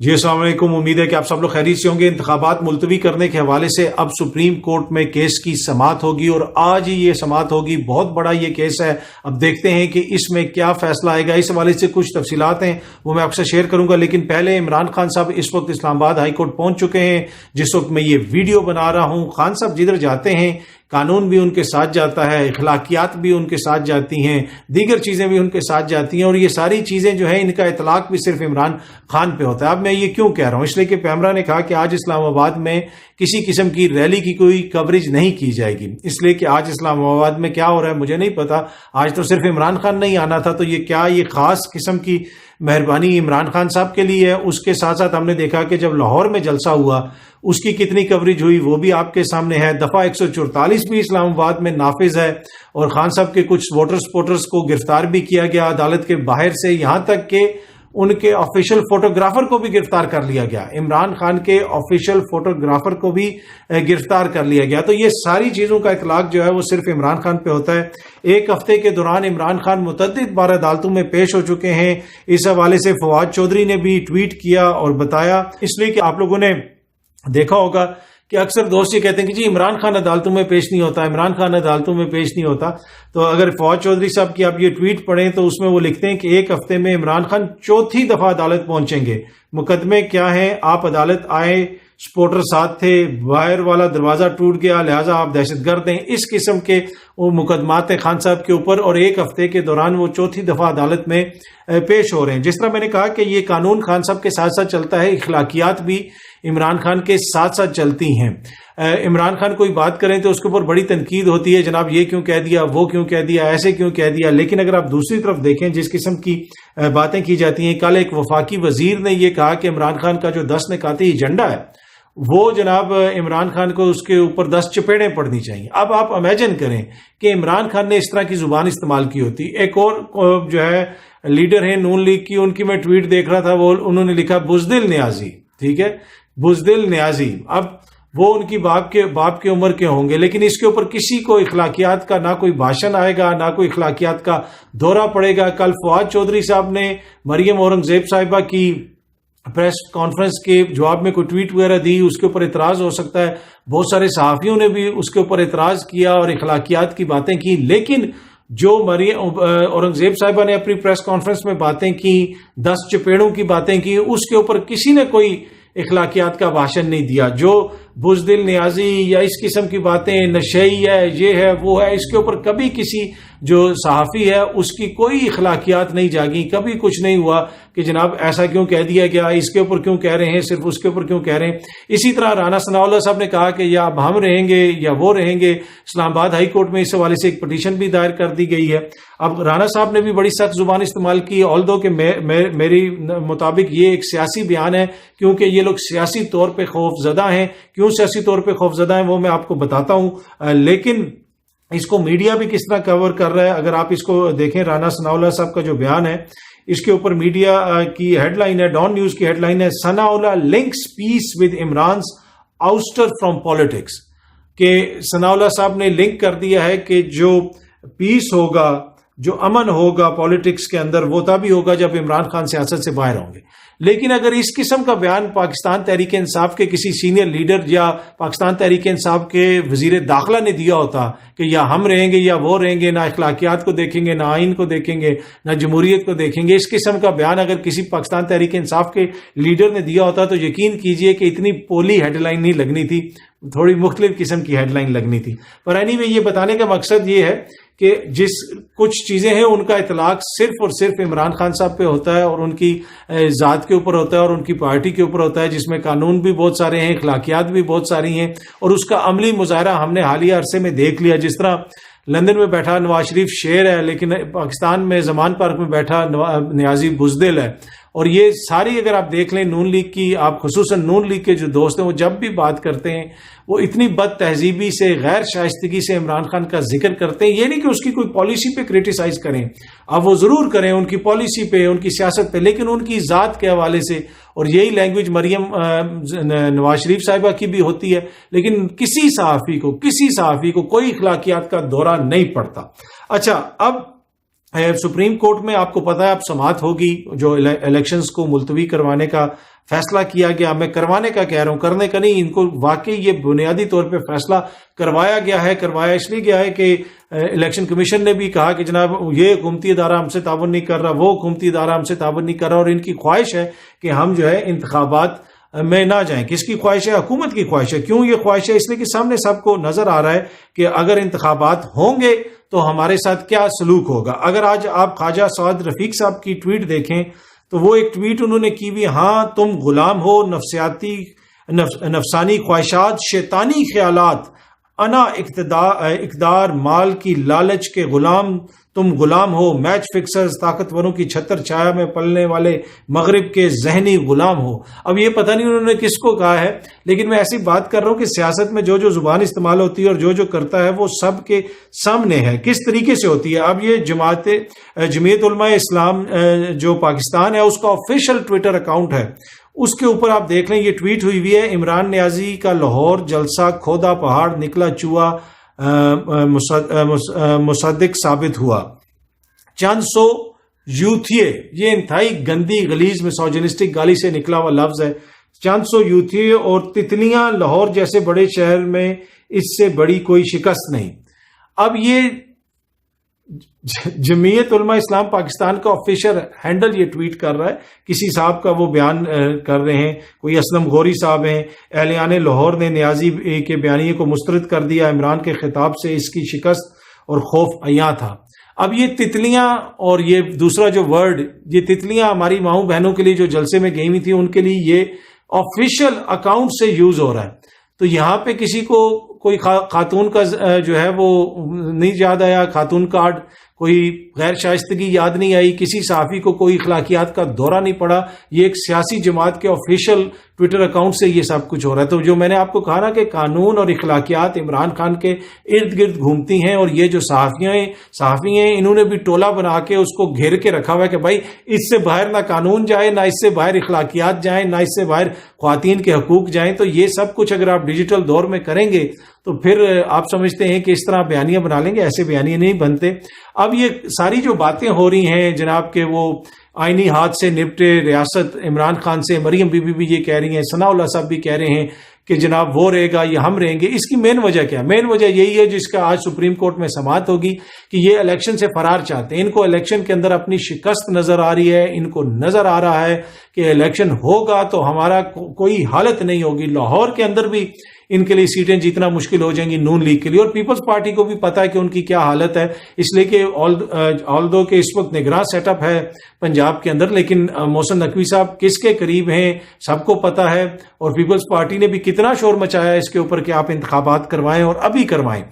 جی السلام علیکم، امید ہے کہ آپ سب لوگ خیریت سے ہوں گے۔ انتخابات ملتوی کرنے کے حوالے سے اب سپریم کورٹ میں کیس کی سماعت ہوگی اور آج ہی یہ سماعت ہوگی۔ بہت بڑا یہ کیس ہے، اب دیکھتے ہیں کہ اس میں کیا فیصلہ آئے گا۔ اس حوالے سے کچھ تفصیلات ہیں وہ میں آپ سے شیئر کروں گا، لیکن پہلے عمران خان صاحب اس وقت اسلام آباد ہائی کورٹ پہنچ چکے ہیں جس وقت میں یہ ویڈیو بنا رہا ہوں۔ خان صاحب جدھر جاتے ہیں قانون بھی ان کے ساتھ جاتا ہے، اخلاقیات بھی ان کے ساتھ جاتی ہیں، دیگر چیزیں بھی ان کے ساتھ جاتی ہیں، اور یہ ساری چیزیں جو ہیں ان کا اطلاق بھی صرف عمران خان پہ ہوتا ہے۔ اب میں یہ کیوں کہہ رہا ہوں؟ اس لیے کہ پیمرا نے کہا کہ آج اسلام آباد میں کسی قسم کی ریلی کی کوئی کوریج نہیں کی جائے گی، اس لیے کہ آج اسلام آباد میں کیا ہو رہا ہے مجھے نہیں پتا۔ آج تو صرف عمران خان نہیں آنا تھا، تو یہ خاص قسم کی مہربانی عمران خان صاحب کے لیے ہے۔ اس کے ساتھ ساتھ ہم نے دیکھا کہ جب لاہور میں جلسہ ہوا اس کی کتنی کوریج ہوئی وہ بھی آپ کے سامنے ہے۔ دفعہ 144 بھی اسلام آباد میں نافذ ہے، اور خان صاحب کے کچھ ووٹرز کو گرفتار بھی کیا گیا عدالت کے باہر سے، یہاں تک کہ ان کے آفیشیل فوٹوگرافر کو بھی گرفتار کر لیا گیا۔ عمران خان کے آفیشیل فوٹوگرافر کو بھی گرفتار کر لیا گیا۔ تو یہ ساری چیزوں کا اطلاق جو ہے وہ صرف عمران خان پہ ہوتا ہے۔ ایک ہفتے کے دوران عمران خان متعدد بار عدالتوں میں پیش ہو چکے ہیں۔ اس حوالے سے فواد چودھری نے بھی ٹویٹ کیا اور بتایا، اس لیے کہ آپ لوگوں نے دیکھا ہوگا کہ اکثر دوست یہ کہتے ہیں کہ جی عمران خان عدالتوں میں پیش نہیں ہوتا، عمران خان عدالتوں میں پیش نہیں ہوتا۔ تو اگر فواد چودھری صاحب کی آپ یہ ٹویٹ پڑھیں تو اس میں وہ لکھتے ہیں کہ ایک ہفتے میں عمران خان چوتھی دفعہ عدالت پہنچیں گے۔ مقدمے کیا ہیں؟ آپ عدالت آئے، سپورٹر ساتھ تھے، باہر والا دروازہ ٹوٹ گیا لہٰذا آپ دہشت گرد ہیں، اس قسم کے وہ مقدمات ہیں خان صاحب کے اوپر، اور ایک ہفتے کے دوران وہ چوتھی دفعہ عدالت میں پیش ہو رہے ہیں۔ جس طرح میں نے کہا کہ یہ قانون خان صاحب کے ساتھ ساتھ چلتا ہے، اخلاقیات بھی عمران خان کے ساتھ ساتھ چلتی ہیں۔ عمران خان کوئی بات کریں تو اس کے اوپر بڑی تنقید ہوتی ہے، جناب یہ کیوں کہہ دیا، وہ کیوں کہہ دیا، ایسے کیوں کہہ دیا۔ لیکن اگر آپ دوسری طرف دیکھیں جس قسم کی باتیں کی جاتی ہیں، کل ایک وفاقی وزیر نے یہ کہا کہ عمران خان کا جو 10 نکاتی ایجنڈا ہے وہ جناب عمران خان کو اس کے اوپر 10 چپیڑیں پڑنی چاہیے۔ اب آپ امیجن کریں کہ عمران خان نے اس طرح کی زبان استعمال کی ہوتی۔ ایک اور جو ہے لیڈر ہیں نون لیگ کی، ان کی میں ٹویٹ دیکھ رہا تھا، وہ انہوں نے لکھا بزدل نیازی، ٹھیک ہے، بزدل نیازی۔ اب وہ ان کی باپ کے عمر کے ہوں گے، لیکن اس کے اوپر کسی کو اخلاقیات کا نہ کوئی بھاشن آئے گا، نہ کوئی اخلاقیات کا دورہ پڑے گا۔ کل فواد چودھری صاحب نے مریم اورنگزیب صاحبہ کی پریس کانفرنس کے جواب میں کوئی ٹویٹ وغیرہ دی، اس کے اوپر اعتراض ہو سکتا ہے، بہت سارے صحافیوں نے بھی اس کے اوپر اعتراض کیا اور اخلاقیات کی باتیں کی، لیکن جو مریم اورنگزیب صاحبہ نے اپنی پریس کانفرنس میں باتیں کی، 10 چپیڑوں کی باتیں کی، اس کے اوپر کسی نے کوئی اخلاقیات کا بھاشن نہیں دیا۔ جو بزدل نیازی یا اس قسم کی باتیں، نشئی ہے، یہ ہے، وہ ہے، اس کے اوپر کبھی کسی جو صحافی ہے اس کی کوئی اخلاقیات نہیں جاگی، کبھی کچھ نہیں ہوا کہ جناب ایسا کیوں کہہ دیا گیا، اس کے اوپر کیوں کہہ رہے ہیں، صرف اس کے اوپر کیوں کہہ رہے ہیں۔ اسی طرح رانا ثناء اللہ صاحب نے کہا کہ یا اب ہم رہیں گے یا وہ رہیں گے۔ اسلام آباد ہائی کورٹ میں اس حوالے سے ایک پٹیشن بھی دائر کر دی گئی ہے۔ اب رانا صاحب نے بھی بڑی سخت زبان استعمال کی، آلدو کہ میری مطابق یہ ایک سیاسی بیان ہے، کیونکہ یہ لوگ سیاسی طور پہ خوف زدہ ہیں۔ کیوں سیاسی طور پہ خوف زدہ ہیں وہ میں آپ کو بتاتا ہوں، لیکن اس کو میڈیا بھی کس طرح کور کر رہا ہے اگر آپ اس کو دیکھیں۔ رانا ثناء اللہ صاحب کا جو بیان ہے اس کے اوپر میڈیا کی ہیڈ لائن ہے، ڈان نیوز کی ہیڈ لائن ہے، Sanaullah links peace with عمران's ouster from politics، کہ ثناء اللہ صاحب نے لنک کر دیا ہے کہ جو پیس ہوگا، جو امن ہوگا پالیٹکس کے اندر، وہ تبھی ہوگا جب عمران خان سیاست سے باہر ہوں گے۔ لیکن اگر اس قسم کا بیان پاکستان تحریک انصاف کے کسی سینئر لیڈر یا پاکستان تحریک انصاف کے وزیر داخلہ نے دیا ہوتا کہ یا ہم رہیں گے یا وہ رہیں گے، نہ اخلاقیات کو دیکھیں گے، نہ آئین کو دیکھیں گے، نہ جمہوریت کو دیکھیں گے، اس قسم کا بیان اگر کسی پاکستان تحریک انصاف کے لیڈر نے دیا ہوتا تو یقین کیجئے کہ اتنی پولی ہیڈ لائن نہیں لگنی تھی، تھوڑی مختلف قسم کی ہیڈ لائن لگنی تھی۔ پر اینی وے یہ بتانے کا مقصد یہ ہے کہ جس کچھ چیزیں ہیں ان کا اطلاق صرف اور صرف عمران خان صاحب پہ ہوتا ہے، اور ان کی ذات کے اوپر ہوتا ہے، اور ان کی پارٹی کے اوپر ہوتا ہے، جس میں قانون بھی بہت سارے ہیں، اخلاقیات بھی بہت ساری ہیں، اور اس کا عملی مظاہرہ ہم نے حالیہ عرصے میں دیکھ لیا۔ جس طرح لندن میں بیٹھا نواز شریف شیر ہے، لیکن پاکستان میں زمان پارک میں بیٹھا نیازی بزدل ہے۔ اور یہ ساری اگر آپ دیکھ لیں نون لیگ کی، آپ خصوصاً نون لیگ کے جو دوست ہیں وہ جب بھی بات کرتے ہیں وہ اتنی بد تہذیبی سے، غیر شائستگی سے عمران خان کا ذکر کرتے ہیں۔ یہ نہیں کہ اس کی کوئی پالیسی پہ کرٹیسائز کریں، اب وہ ضرور کریں ان کی پالیسی پہ، ان کی سیاست پہ، لیکن ان کی ذات کے حوالے سے، اور یہی لینگویج مریم نواز شریف صاحبہ کی بھی ہوتی ہے، لیکن کسی صحافی کو کوئی اخلاقیات کا دورہ نہیں پڑتا۔ اچھا، اب سپریم کورٹ میں آپ کو پتا ہے اب سماعت ہوگی، جو الیکشنز کو ملتوی کروانے کا فیصلہ کیا گیا، میں کروانے کا کہہ رہا ہوں، کرنے کا نہیں، ان کو واقعی یہ بنیادی طور پہ فیصلہ کروایا گیا ہے۔ کروایا اس لیے گیا ہے کہ الیکشن کمیشن نے بھی کہا کہ جناب یہ حکومتی ادارہ ہم سے تعاون نہیں کر رہا، وہ حکومتی ادارہ ہم سے تعاون نہیں کر رہا، اور ان کی خواہش ہے کہ ہم جو ہے انتخابات میں نہ جائیں۔ کس کی خواہش ہے؟ حکومت کی خواہش ہے۔ کیوں یہ خواہش ہے؟ اس لیے کہ سامنے سب کو نظر آ رہا ہے کہ اگر انتخابات ہوں گے تو ہمارے ساتھ کیا سلوک ہوگا۔ اگر آج آپ خواجہ سعد رفیق صاحب کی ٹویٹ دیکھیں تو وہ ایک ٹویٹ انہوں نے کی بھی، ہاں تم غلام ہو نفسانی خواہشات، شیطانی خیالات، انا اقتدار، مال کی لالچ کے غلام تم غلام ہو، میچ فکسرز، طاقتوروں کی چھتر چھایا میں پلنے والے مغرب کے ذہنی غلام ہو۔ اب یہ پتہ نہیں انہوں نے کس کو کہا ہے، لیکن میں ایسی بات کر رہا ہوں کہ سیاست میں جو زبان استعمال ہوتی ہے اور جو کرتا ہے وہ سب کے سامنے ہے، کس طریقے سے ہوتی ہے۔ اب یہ جمعیت علماء اسلام جو پاکستان ہے اس کا آفیشیل ٹویٹر اکاؤنٹ ہے، اس کے اوپر آپ دیکھ لیں یہ ٹویٹ ہوئی ہے، عمران نیازی کا لاہور جلسہ کھودا پہاڑ نکلا چوہا مصدق ثابت ہوا، چند سو یوتھیے، یہ انتہائی گندی غلیظ میسوجنسٹک گالی سے نکلا ہوا لفظ ہے، چند سو یوتھیے اور تتلیاں لاہور جیسے بڑے شہر میں اس سے بڑی کوئی شکست نہیں۔ اب یہ جمعیت علماء اسلام پاکستان کا آفیشیل ہینڈل یہ ٹویٹ کر رہا ہے، کسی صاحب کا وہ بیان کر رہے ہیں، کوئی اسلم غوری صاحب ہیں، اہلیان لاہور نے نیازی کے بیانیے کو مسترد کر دیا، عمران کے خطاب سے اس کی شکست اور خوف عیاں تھا۔ اب یہ تتلیاں اور یہ دوسرا جو ورڈ، یہ تتلیاں ہماری ماؤں بہنوں کے لیے جو جلسے میں گئی ہوئی تھی ان کے لیے یہ آفیشیل اکاؤنٹ سے یوز ہو رہا ہے۔ تو یہاں پہ کسی کو کوئی خاتون کا جو ہے وہ نہیں یاد آیا، خاتون کارڈ، کوئی غیر شائستگی یاد نہیں آئی، کسی صحافی کو کوئی اخلاقیات کا دورہ نہیں پڑا، یہ ایک سیاسی جماعت کے آفیشیل ٹویٹر اکاؤنٹ سے یہ سب کچھ ہو رہا ہے۔ تو جو میں نے آپ کو کہا نا کہ قانون اور اخلاقیات عمران خان کے ارد گرد گھومتی ہیں، اور یہ جو صحافی ہیں انہوں نے بھی ٹولہ بنا کے اس کو گھیر کے رکھا ہوا ہے کہ بھائی اس سے باہر نہ قانون جائے، نہ اس سے باہر اخلاقیات جائیں، نہ اس سے باہر خواتین کے حقوق جائیں۔ تو یہ سب کچھ اگر آپ ڈیجیٹل دور میں کریں گے تو پھر آپ سمجھتے ہیں کہ اس طرح بیانیاں بنا لیں گے، ایسے بیانیے نہیں بنتے۔ اب یہ ساری جو باتیں ہو رہی ہیں جناب کہ وہ آئینی ہاتھ سے نپٹے ریاست عمران خان سے، مریم بی بی بھی یہ کہہ رہی ہیں، ثناء اللہ صاحب بھی کہہ رہے ہیں کہ جناب وہ رہے گا یا ہم رہیں گے۔ اس کی مین وجہ کیا ہے؟ مین وجہ یہی ہے جس کا آج سپریم کورٹ میں سماعت ہوگی کہ یہ الیکشن سے فرار چاہتے ہیں، ان کو الیکشن کے اندر اپنی شکست نظر آ رہی ہے، ان کو نظر آ رہا ہے کہ الیکشن ہوگا تو ہمارا کوئی حالت نہیں ہوگی، لاہور کے اندر بھی ان کے لیے سیٹیں جیتنا مشکل ہو جائیں گی نون لیگ کے لیے، اور پیپلز پارٹی کو بھی پتا ہے کہ ان کی کیا حالت ہے، اس لیے کہ آلدو کہ اس وقت نگراں سیٹ اپ ہے پنجاب کے اندر، لیکن محسن نقوی صاحب کس کے قریب ہیں سب کو پتا ہے، اور پیپلز پارٹی نے بھی کتنا شور مچایا اس کے اوپر کہ آپ انتخابات کروائیں اور ابھی کروائیں۔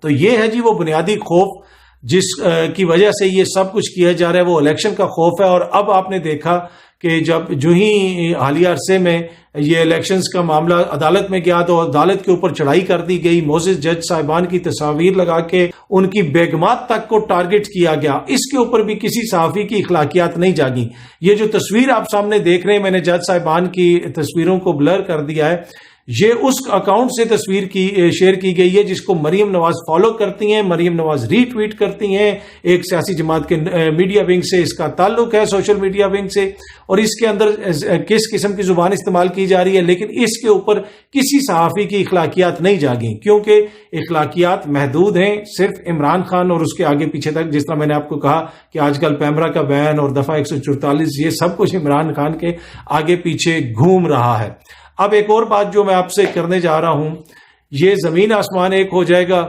تو یہ ہے جی وہ بنیادی خوف جس کی وجہ سے یہ سب کچھ کیا جا رہا ہے، وہ الیکشن کا خوف ہے۔ اور اب آپ نے دیکھا کہ جو ہی حالیہ عرصے میں یہ الیکشنز کا معاملہ عدالت میں گیا تو عدالت کے اوپر چڑھائی کر دی گئی، معزز جج صاحبان کی تصاویر لگا کے ان کی بیگمات تک کو ٹارگٹ کیا گیا، اس کے اوپر بھی کسی صحافی کی اخلاقیات نہیں جاگی۔ یہ جو تصویر آپ سامنے دیکھ رہے ہیں، میں نے جج صاحبان کی تصویروں کو بلر کر دیا ہے، یہ اس اکاؤنٹ سے تصویر شیئر کی گئی ہے جس کو مریم نواز فالو کرتی ہیں، مریم نواز ری ٹویٹ کرتی ہیں، ایک سیاسی جماعت کے میڈیا ونگ سے اس کا تعلق ہے، سوشل میڈیا ونگ سے، اور اس کے اندر کس قسم کی زبان استعمال کی جا رہی ہے، لیکن اس کے اوپر کسی صحافی کی اخلاقیات نہیں جاگیں، کیونکہ اخلاقیات محدود ہیں صرف عمران خان اور اس کے آگے پیچھے تک۔ جس طرح میں نے آپ کو کہا کہ آج کل پیمرا کا بیان اور دفعہ 144 یہ سب کچھ عمران خان کے آگے پیچھے گھوم رہا ہے۔ اب ایک اور بات جو میں آپ سے کرنے جا رہا ہوں، یہ زمین آسمان ایک ہو جائے گا،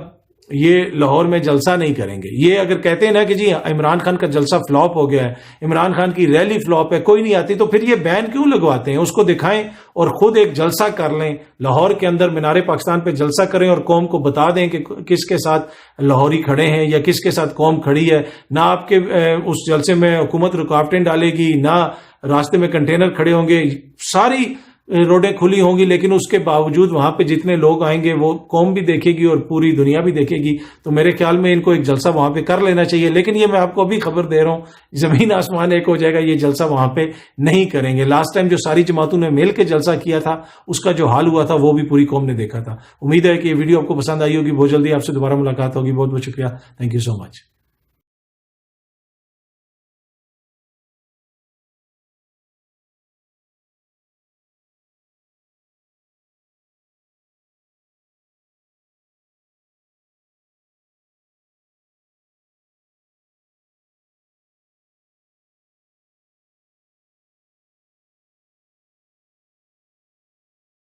یہ لاہور میں جلسہ نہیں کریں گے۔ یہ اگر کہتے ہیں نا کہ جی عمران خان کا جلسہ فلاپ ہو گیا ہے، عمران خان کی ریلی فلاپ ہے، کوئی نہیں آتی، تو پھر یہ بین کیوں لگواتے ہیں؟ اس کو دکھائیں اور خود ایک جلسہ کر لیں، لاہور کے اندر مینار پاکستان پہ جلسہ کریں اور قوم کو بتا دیں کہ کس کے ساتھ لاہوری کھڑے ہیں یا کس کے ساتھ قوم کھڑی ہے۔ نہ آپ کے اس جلسے میں حکومت رکاوٹیں ڈالے گی، نہ راستے میں کنٹینر کھڑے ہوں گے، ساری روڈیں کھلی ہوں گی، لیکن اس کے باوجود وہاں پہ جتنے لوگ آئیں گے وہ قوم بھی دیکھے گی اور پوری دنیا بھی دیکھے گی۔ تو میرے خیال میں ان کو ایک جلسہ وہاں پہ کر لینا چاہیے، لیکن یہ میں آپ کو ابھی خبر دے رہا ہوں، زمین آسمان ایک ہو جائے گا، یہ جلسہ وہاں پہ نہیں کریں گے۔ لاسٹ ٹائم جو ساری جماعتوں نے مل کے جلسہ کیا تھا اس کا جو حال ہوا تھا وہ بھی پوری قوم نے دیکھا تھا۔ امید ہے کہ یہ ویڈیو آپ کو پسند آئی ہوگی، بہت جلدی آپ سے دوبارہ ملاقات ہوگی۔ بہت بہت شکریہ، تھینک یو سو مچ۔